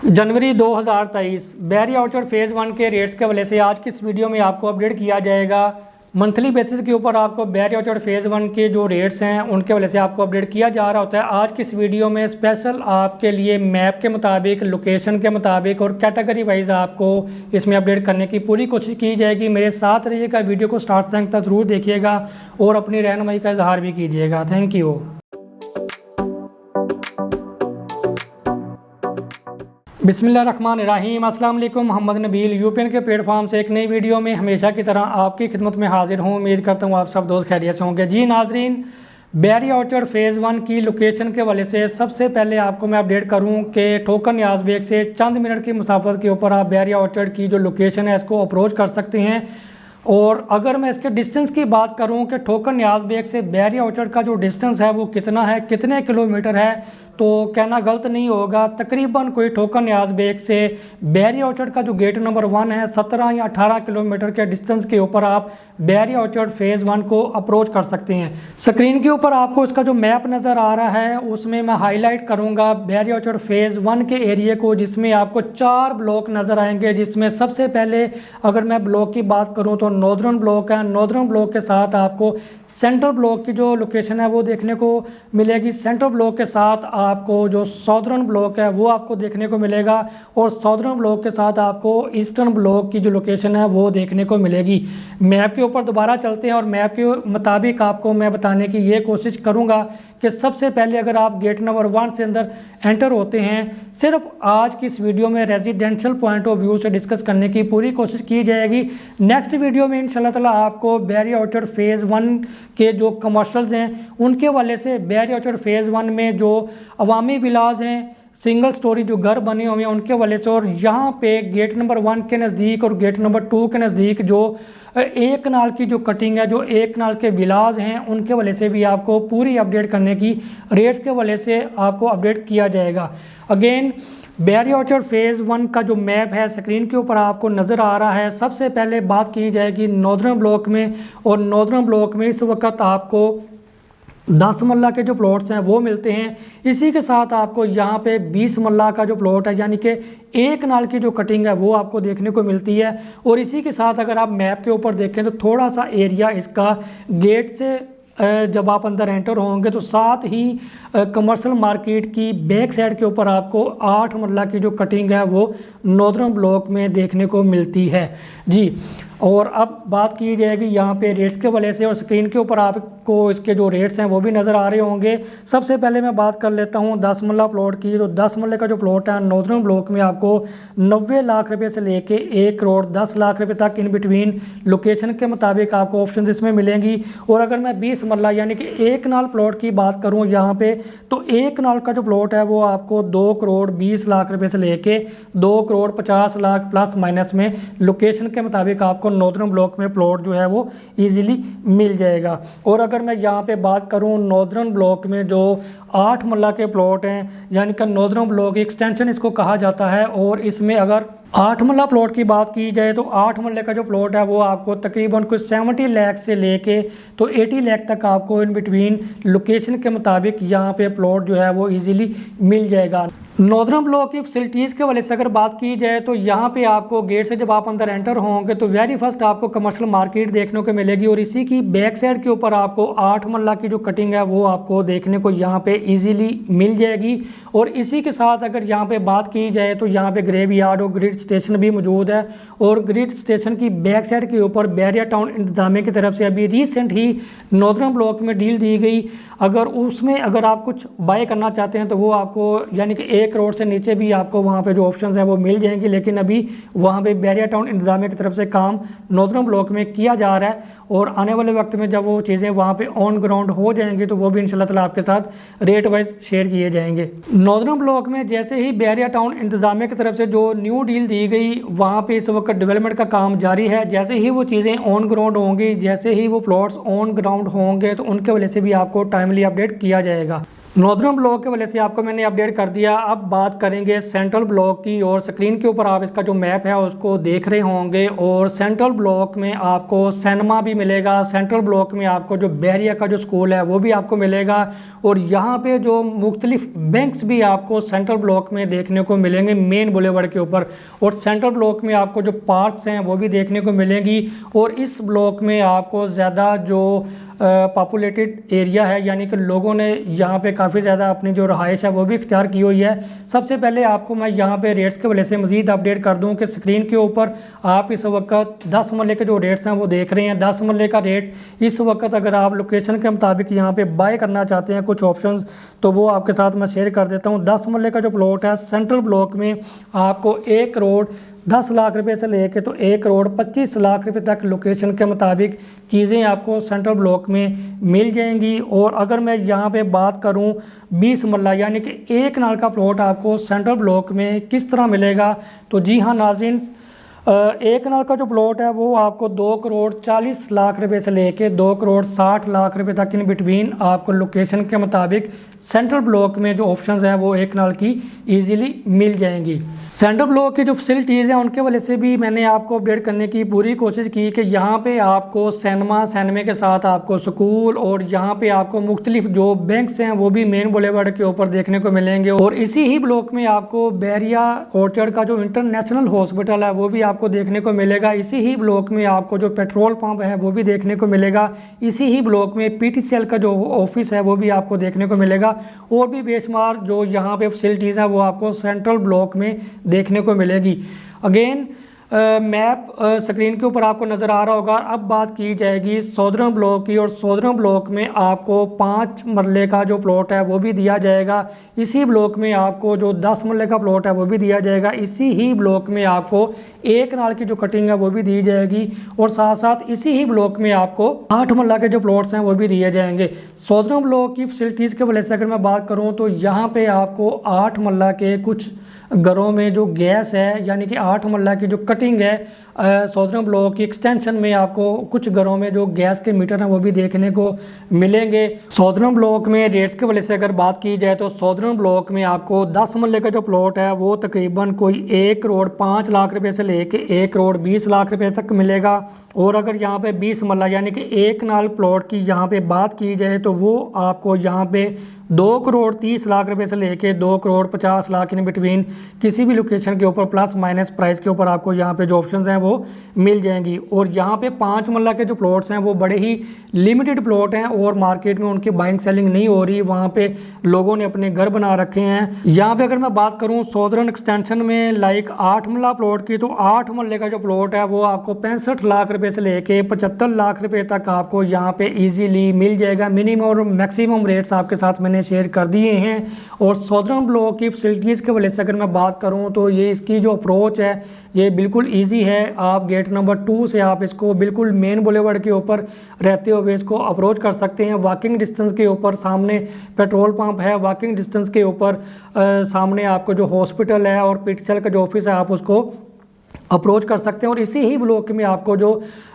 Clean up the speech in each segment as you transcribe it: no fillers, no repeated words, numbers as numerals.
जनवरी 2023 Bairiya orchard phase 1 के rates के हवाले से आज की इस वीडियो में आपको अपडेट किया जाएगा। मंथली बेसिस के ऊपर आपको बैरिया ऑर्चर्ड फेज़ 1 के जो रेट्स हैं उनके वजह से आपको अपडेट किया जा रहा होता है। आज की इस वीडियो में स्पेशल आपके लिए मैप के मुताबिक, लोकेशन के मुताबिक और कैटेगरी वाइज आपको इसमें अपडेट करने की पूरी कोशिश की जाएगी। मेरे साथ रहिएगा, वीडियो को स्टार्ट से अंत तक ज़रूर देखिएगा और अपनी रहनुमाई का इजहार भी कीजिएगा। Thank you. बिस्मिल्लाहिर्रहमानिर्रहीम। अस्सलाम वालेकुम। मोहम्मद नबील यूपीएन के प्लेटफॉर्म से एक नई वीडियो में हमेशा की तरह आपकी खिदमत में हाजिर हूँ। उम्मीद करता हूँ आप सब दोस्त खैरियत से होंगे। जी नाजरीन, बैरिया ऑर्चर्ड फेज़ 1 की लोकेशन के हवाले से सबसे पहले आपको मैं अपडेट करूं कि ठोकर न्याज बेग से चंद मिनट की मुसाफत के ऊपर आप बैरिया ऑर्चर्ड की जो लोकेशन है इसको अप्रोच कर सकते हैं। और अगर मैं इसके डिस्टेंस की बात करूं कि ठोकर न्याज बेग से बैरिया ऑर्चर्ड का जो डिस्टेंस है वो कितना है, कितने किलोमीटर है, तो कहना गलत नहीं होगा। तकरीबन कोई ठोकर न्याज बेग से बैरिया ऑर्चर्ड का जो गेट नंबर 1 है 17 या 18 किलोमीटर के डिस्टेंस के ऊपर आप बैरिया ऑर्चर्ड फेज़ 1 को अप्रोच कर सकते हैं। स्क्रीन के ऊपर आपको इसका जो मैप नज़र आ रहा है उसमें मैं हाईलाइट करूंगा बैरिया ऑर्चर्ड फेज़ 1 के एरिया को, जिसमें आपको 4 ब्लॉक नज़र आएंगे। जिसमें सबसे पहले अगर मैं ब्लॉक की बात करूँ तो नॉर्दर्न ब्लॉक है। नॉर्दर्न ब्लॉक के साथ आपको सेंट्रल ब्लॉक की जो लोकेशन है वो देखने को मिलेगी। सेंट्रल ब्लॉक के साथ आपको जो साउदर्न ब्लॉक है वो आपको देखने को मिलेगा और साउदर्न ब्लॉक के साथ आपको ईस्टर्न ब्लॉक की जो लोकेशन है वो देखने को मिलेगी। मैप के ऊपर दोबारा चलते हैं और मैप के मुताबिक आपको मैं बताने की ये कोशिश करूंगा कि सबसे पहले अगर आप गेट नंबर 1 से अंदर एंटर होते हैं, सिर्फ आज की इस वीडियो में रेजिडेंशियल पॉइंट ऑफ व्यू से डिस्कस करने की पूरी कोशिश की जाएगी। नेक्स्ट वीडियो में इंशाल्लाह ताला आपको बैरिया ऑर्चर्ड फेज़ 1 के जो कमर्शियल्स हैं उनके वाले से बैरिया ऑर्चर्ड फेज़ 1 में जो अवामी विलाज हैं, सिंगल स्टोरी जो घर बने हुए हैं उनके वाले से, और यहाँ पे गेट नंबर 1 के नज़दीक और गेट नंबर 2 के नज़दीक जो एक नाल की जो कटिंग है, जो एक नाल के विलाज हैं उनके वाले से भी आपको पूरी अपडेट करने की, रेट्स के वाले से आपको अपडेट किया जाएगा। अगेन बैरिया ऑर्चर्ड फेज़ 1 का जो मैप है स्क्रीन के ऊपर आपको नज़र आ रहा है। सबसे पहले बात की जाएगी नॉर्दर्न ब्लॉक में, और नॉर्दर्न ब्लॉक में इस वक्त आपको 10 मल्ला के जो प्लॉट्स हैं वो मिलते हैं। इसी के साथ आपको यहाँ पे 20 मल्ला का जो प्लॉट है यानी कि एक नाल की जो कटिंग है वो आपको देखने को मिलती है। और इसी के साथ अगर आप मैप के ऊपर देखें तो थोड़ा सा एरिया इसका गेट से जब आप अंदर एंटर होंगे तो साथ ही कमर्शियल मार्केट की बैक साइड के ऊपर आपको 8 मरला की जो कटिंग है वो नॉर्दर्न ब्लॉक में देखने को मिलती है जी। और अब बात की जाएगी यहाँ पे रेट्स के वजह से, और स्क्रीन के ऊपर आपको इसके जो रेट्स हैं वो भी नज़र आ रहे होंगे। सबसे पहले मैं बात कर लेता हूँ 10 मरला प्लॉट की। तो 10 मरले का जो प्लॉट है नॉर्दर्न ब्लॉक में आपको 90 लाख रुपए से लेके 1 करोड़ 10 लाख रुपए तक इन बिटवीन लोकेशन के मुताबिक आपको ऑप्शन इसमें मिलेंगी। और अगर मैं 20 मरला यानी कि एक नाल प्लॉट की बात करूँ यहाँ पे, तो एक नाल का जो प्लॉट है वो आपको 2 करोड़ 20 लाख रुपए से लेके 2 करोड़ 50 लाख प्लस माइनस में लोकेशन के मुताबिक आपको नॉर्दर्न ब्लॉक में प्लॉट जो है वो इजीली मिल जाएगा। और अगर मैं यहाँ पे बात करूँ नॉर्दर्न ब्लॉक में जो 8 मल्ला के प्लॉट हैं यानी कि नॉर्दर्न ब्लॉक एक्सटेंशन इसको कहा जाता है, और इसमें अगर 8 मल्ला प्लॉट की बात की जाए तो 8 मल्ले का जो प्लॉट है वो आपको तकरीबन कुछ 70 लाख से लेके तो 80 लाख तक आपको इन बिटवीन लोकेशन के मुताबिक यहाँ पे प्लॉट जो है वो इजीली मिल जाएगा। नॉर्दर्न ब्लॉक की फैसिलिटीज़ के वाले से अगर बात की जाए तो यहाँ पे आपको गेट से जब आप अंदर एंटर होंगे तो वेरी फर्स्ट आपको कमर्शियल मार्केट देखने को मिलेगी, और इसी की बैक साइड के ऊपर आपको 8 मल्ला की जो कटिंग है वो आपको देखने को यहाँ पे इजीली मिल जाएगी। और इसी के साथ अगर यहाँ पे बात की जाए तो यहाँ पे ग्रेव यार्ड और ग्रिड स्टेशन भी मौजूद है, और ग्रिड स्टेशन की बैक साइड के ऊपर बैरिया टाउन इंतजामिया की तरफ से अभी रिसेंट ही नॉर्दर्न ब्लॉक में डील दी गई। अगर उसमें अगर आप कुछ बाय करना चाहते हैं तो वो आपको यानी कि 1 करोड़ से नीचे भी आपको वहाँ पे जो ऑप्शंस हैं वो मिल जाएंगी। लेकिन अभी वहाँ पे बैरिया टाउन इंतजामिया की तरफ से काम नॉर्दर्न ब्लॉक में किया जा रहा है, और आने वाले वक्त में जब वो चीज़ें वहाँ पे ऑन ग्राउंड हो जाएंगी तो वो भी इंशाल्लाह ताला आपके साथ रेट वाइज शेयर किए जाएंगे। नॉर्दर्न ब्लॉक में जैसे ही बैरिया टाउन इंतजामिया की तरफ से जो न्यू डील दी गई वहाँ पे इस वक्त डेवलपमेंट का काम जारी है। जैसे ही वो चीज़ें ऑन ग्राउंड होंगी, जैसे ही वो प्लॉट्स ऑन ग्राउंड होंगे तो उनके वजह से भी आपको टाइमली अपडेट किया जाएगा। नॉर्दर्न ब्लॉक के वजह से आपको मैंने अपडेट कर दिया। अब बात करेंगे सेंट्रल ब्लॉक की, और स्क्रीन के ऊपर आप इसका जो मैप है उसको देख रहे होंगे। और सेंट्रल ब्लॉक में आपको सिनेमा भी मिलेगा, सेंट्रल ब्लॉक में आपको जो बहरिया का जो स्कूल है वो भी आपको मिलेगा, और यहाँ पे जो मुख्तलिफ बैंक्स भी आपको सेंट्रल ब्लॉक में देखने को मिलेंगे मेन बुलेवार्ड के ऊपर। और सेंट्रल ब्लॉक में आपको जो पार्क्स हैं वो भी देखने को मिलेंगी। और इस ब्लॉक में आपको ज़्यादा जो पॉपुलेटेड एरिया है, यानी कि लोगों ने यहाँ पे काफ़ी ज़्यादा अपनी जो रहाइश है वो भी इख्तियार की हुई है। सबसे पहले आपको मैं यहाँ पे रेट्स के वजह से मज़ीद अपडेट कर दूँ कि स्क्रीन के ऊपर आप इस वक्त 10 मरले के जो रेट्स हैं वो देख रहे हैं। 10 मरले का रेट इस वक्त अगर आप लोकेशन के मुताबिक यहाँ पे बाय करना चाहते हैं कुछ ऑप्शंस, तो वो आपके साथ मैं शेयर कर देता हूँ। 10 मरले का जो प्लॉट है सेंट्रल ब्लॉक में आपको 1 करोड़ 10 लाख रुपए से लेके तो 1 करोड़ 25 लाख रुपए तक लोकेशन के मुताबिक चीज़ें आपको सेंट्रल ब्लॉक में मिल जाएंगी। और अगर मैं यहाँ पे बात करूँ 20 मरला यानी कि 1 कनाल का प्लॉट आपको सेंट्रल ब्लॉक में किस तरह मिलेगा, तो जी हाँ नाज़रीन, 1 कनाल का जो प्लॉट है वो आपको 2 करोड़ 40 लाख रुपए से लेके 2 करोड़ 60 लाख रुपए तक इन बिटवीन आपको लोकेशन के मुताबिक सेंट्रल ब्लॉक में जो ऑप्शंस हैं वो 1 कनाल की इजीली मिल जाएंगी। सेंट्रल ब्लॉक की जो फैसिलिटीज़ हैं उनके वजह से भी मैंने आपको अपडेट करने की पूरी कोशिश की कि यहाँ पे आपको सिनेमे के साथ आपको स्कूल, और यहाँ पे आपको मुख्तलिफ जो बैंक्स हैं वो भी मेन बुलेवार्ड के ऊपर देखने को मिलेंगे। और इसी ही ब्लॉक में आपको बहरिया ऑर्चर्ड का जो इंटरनेशनल हॉस्पिटल है वो भी आपको देखने को मिलेगा। इसी ही ब्लॉक में आपको जो पेट्रोल पंप है वो भी देखने को मिलेगा। इसी ही ब्लॉक में PTCL का जो ऑफिस है वो भी आपको देखने को मिलेगा। और भी बेशुमार जो यहाँ पे फैसिलिटीज़ है वो आपको सेंट्रल ब्लॉक में देखने को मिलेगी। अगेन मैप स्क्रीन के ऊपर आपको नज़र आ रहा होगा। अब बात की जाएगी सौदर्न ब्लॉक की, और सौदर्न ब्लॉक में आपको 5 मरले का जो प्लॉट है वो भी दिया जाएगा। इसी ब्लॉक में आपको जो 10 मरले का प्लॉट है वो भी दिया जाएगा। इसी ही ब्लॉक में आपको 1 कनाल की जो कटिंग है वो भी दी जाएगी, और साथ साथ इसी ही ब्लॉक में आपको 8 मरला के जो प्लॉट्स हैं वो भी दिए जाएंगे। सौदर्न ब्लॉक की फैसिलिटीज़ के वजह से अगर मैं बात करूँ तो यहाँ पे आपको 8 मरला के कुछ घरों में जो गैस है, यानी कि 8 मरला की जो कटिंग है सौदर्न ब्लॉक की एक्सटेंशन में आपको कुछ घरों में जो गैस के मीटर हैं वो भी देखने को मिलेंगे। सौदर्न ब्लॉक में रेट्स के वजह से अगर बात की जाए तो सौदर्न ब्लॉक में आपको 10 मरले का जो प्लॉट है वो तकरीबन कोई 1 करोड़ 5 लाख रुपए से लेके 1 करोड़ 20 लाख रुपए तक मिलेगा। और अगर यहाँ पे 20 मरला यानी कि 1 कनाल प्लॉट की यहाँ पे बात की जाए तो वो आपको यहाँ पे 2 करोड़ 30 लाख रुपए से लेके 2 करोड़ 50 लाख इन बिटवीन किसी भी लोकेशन के ऊपर प्लस माइनस प्राइस के ऊपर आपको यहाँ पे जो ऑप्शंस हैं वो मिल जाएंगी। और यहाँ पे 5 मरला के जो प्लॉट्स हैं वो बड़े ही लिमिटेड प्लॉट हैं, और मार्केट में उनकी बाइंग सेलिंग नहीं हो रही। वहाँ पे लोगों ने अपने घर बना रखे हैं। यहाँ पे अगर मैं बात करूँ सौदर्न एक्सटेंशन में लाइक 8 मरला प्लॉट की, तो 8 मरले का जो प्लॉट है वो आपको 65 लाख रुपए से लेके 75 लाख रुपए तक आपको यहाँ पे इजीली मिल जाएगा। मिनिमम और मैक्सिमम रेट्स आपके साथ मैंने शेयर कर दिए हैं। और सौदर्न ब्लॉक की फैसिलिटीज़ के वजह से अगर मैं बात करूँ तो ये इसकी जो अप्रोच है ये बिल्कुल इजी है। आप गेट नंबर 2 से आप इसको बिल्कुल मेन बुलेवार्ड के ऊपर रहते हुए इसको अप्रोच कर सकते हैं। वॉकिंग डिस्टेंस के ऊपर सामने पेट्रोल पंप है, वॉकिंग डिस्टेंस के ऊपर सामने आपको जो हॉस्पिटल है और PTCL का जो ऑफिस है आप उसको अप्रोच कर सकते हैं। और इसी ही ब्लॉक में आपको जो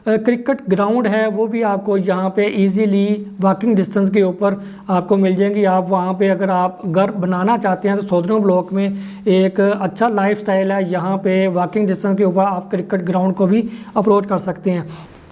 क्रिकेट ग्राउंड है वो भी आपको यहाँ पे इजीली वॉकिंग डिस्टेंस के ऊपर आपको मिल जाएंगी। आप वहाँ पे अगर आप घर बनाना चाहते हैं तो सौदर्न ब्लॉक में एक अच्छा लाइफस्टाइल है, यहाँ पे वॉकिंग डिस्टेंस के ऊपर आप क्रिकेट ग्राउंड को भी अप्रोच कर सकते हैं।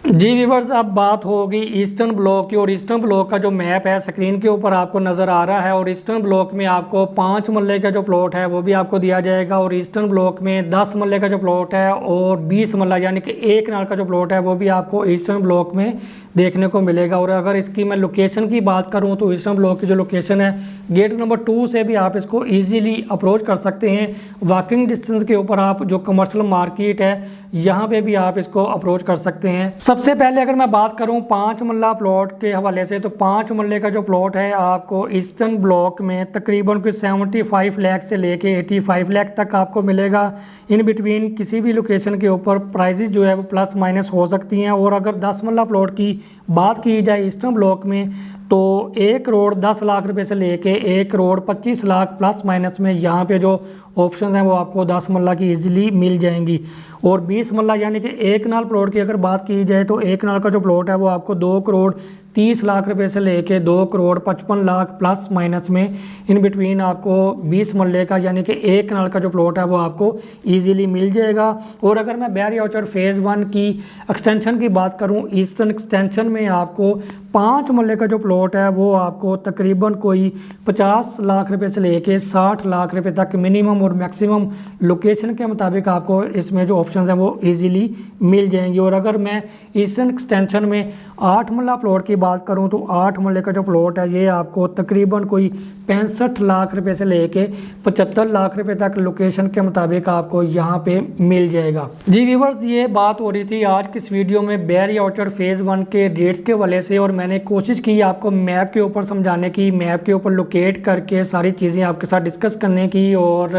जी व्यूअर्स, अब बात होगी ईस्टर्न ब्लॉक की, और ईस्टर्न ब्लॉक का जो मैप है स्क्रीन के ऊपर आपको नज़र आ रहा है। और ईस्टर्न ब्लॉक में आपको 5 मरले का जो प्लॉट है वो भी आपको दिया जाएगा, और ईस्टर्न ब्लॉक में 10 मरले का जो प्लॉट है और 20 मरला यानी कि 1 कनाल का जो प्लॉट है वो भी आपको ईस्टर्न ब्लॉक में देखने को मिलेगा। और अगर इसकी मैं लोकेशन की बात करूं तो ईस्टर्न ब्लॉक की जो लोकेशन है गेट नंबर 2 से भी आप इसको इजीली अप्रोच कर सकते हैं। वॉकिंग डिस्टेंस के ऊपर आप जो कमर्शियल मार्केट है यहाँ पे भी आप इसको अप्रोच कर सकते हैं। सबसे पहले अगर मैं बात करूं 5 मरला प्लॉट के हवाले से, तो 5 मरले का जो प्लॉट है आपको ईस्टर्न ब्लॉक में तकरीबन कुछ 75 लाख से लेके 85 लाख तक आपको मिलेगा। इन बिटवीन किसी भी लोकेशन के ऊपर प्राइजेस जो है वो प्लस माइनस हो सकती हैं। और अगर 10 मरला प्लॉट की बात की जाए ईस्टर्न ब्लॉक में तो 1 करोड़ 10 लाख रुपए से लेके 1 करोड़ 25 लाख प्लस माइनस में यहाँ पे जो ऑप्शन हैं वो आपको 10 मरला की इजीली मिल जाएंगी। और 20 मरला यानी कि 1 कनाल प्लॉट की अगर बात की जाए तो 1 कनाल का जो प्लॉट है वो आपको 2 करोड़ 30 लाख रुपए से लेके 2 करोड़ 55 लाख प्लस माइनस में इन बिटवीन आपको 20 मरले का यानी कि 1 कनाल का जो प्लॉट है वो आपको ईजीली मिल जाएगा। और अगर मैं बैरी ऑर्चर्ड फेज़ 1 की एक्सटेंशन की बात करूं, ईस्टर्न एक्सटेंशन में आपको 5 मरले का जो प्लॉट है वो आपको तकरीबन कोई 50 लाख रुपए से लेके 60 लाख रुपए तक मिनिमम और मैक्सिमम लोकेशन के मुताबिक आपको इसमें जो ऑप्शन है वो ईजीली मिल जाएंगी। और अगर मैं ईस्टर्न एक्सटेंशन में 8 मरला प्लॉट की बात करूं तो 8 मरले का जो प्लॉट है ये आपको तकरीबन कोई 65 लाख रुपए से लेके 75 लाख रुपए तक लोकेशन के मुताबिक आपको यहाँ पे मिल जाएगा। जी व्यूअर्स, ये बात हो रही थी आज की इस वीडियो में बैरी ऑर्चर्ड फेज़ 1 के रेट्स के हवाले से, और मैंने कोशिश की आपको मैप के ऊपर समझाने की, मैप के ऊपर लोकेट करके सारी चीज़ें आपके साथ डिस्कस करने की। और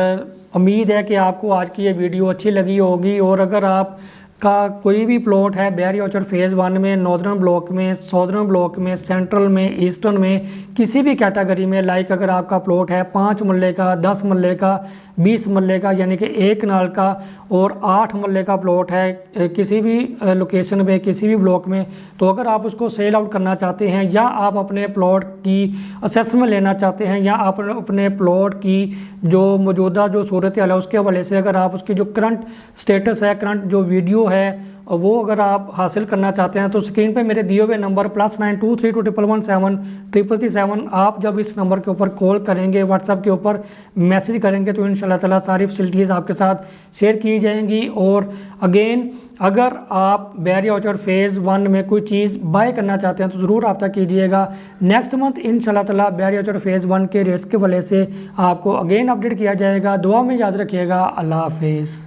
उम्मीद है कि आपको आज की ये वीडियो अच्छी लगी होगी। और अगर आप का कोई भी प्लॉट है बैरी ऑर्चर्ड फेज़ 1 में, नॉर्दर्न ब्लॉक में, साउदर्न ब्लॉक में, सेंट्रल में, ईस्टर्न में, किसी भी कैटेगरी में, लाइक अगर आपका प्लॉट है 5 मरले का, 10 मरले का, 20 मरले का यानी कि 1 कनाल का, और 8 मरले का प्लॉट है किसी भी लोकेशन में, किसी भी ब्लॉक में, तो अगर आप उसको सेल आउट करना चाहते हैं या आप अपने प्लॉट की असेसमेंट लेना चाहते हैं या आप अपने प्लॉट की जो मौजूदा जो सूरत हाल है उसके हवाले से अगर आप उसकी जो करंट स्टेटस है, करंट जो वीडियो है वो अगर आप हासिल करना चाहते हैं तो स्क्रीन पे मेरे दिए हुए नंबर +9232117337 आप जब इस नंबर के ऊपर कॉल करेंगे, व्हाट्सएप के ऊपर मैसेज करेंगे तो इंशाल्लाह ताला सारी फैसिलिटीज़ आपके साथ शेयर की जाएंगी। और अगेन अगर आप बैरी ऑर्चर्ड फेज़ 1 में कोई चीज़ बाय करना चाहते हैं तो ज़रूर रब्ता कीजिएगा। नेक्स्ट मंथ इंशाल्लाह ताला बैरी ऑर्चर्ड फेज़ 1 के रेट्स के वजह से आपको अगेन अपडेट किया जाएगा। दुआ में याद रखिएगा। अल्लाह हाफिज़।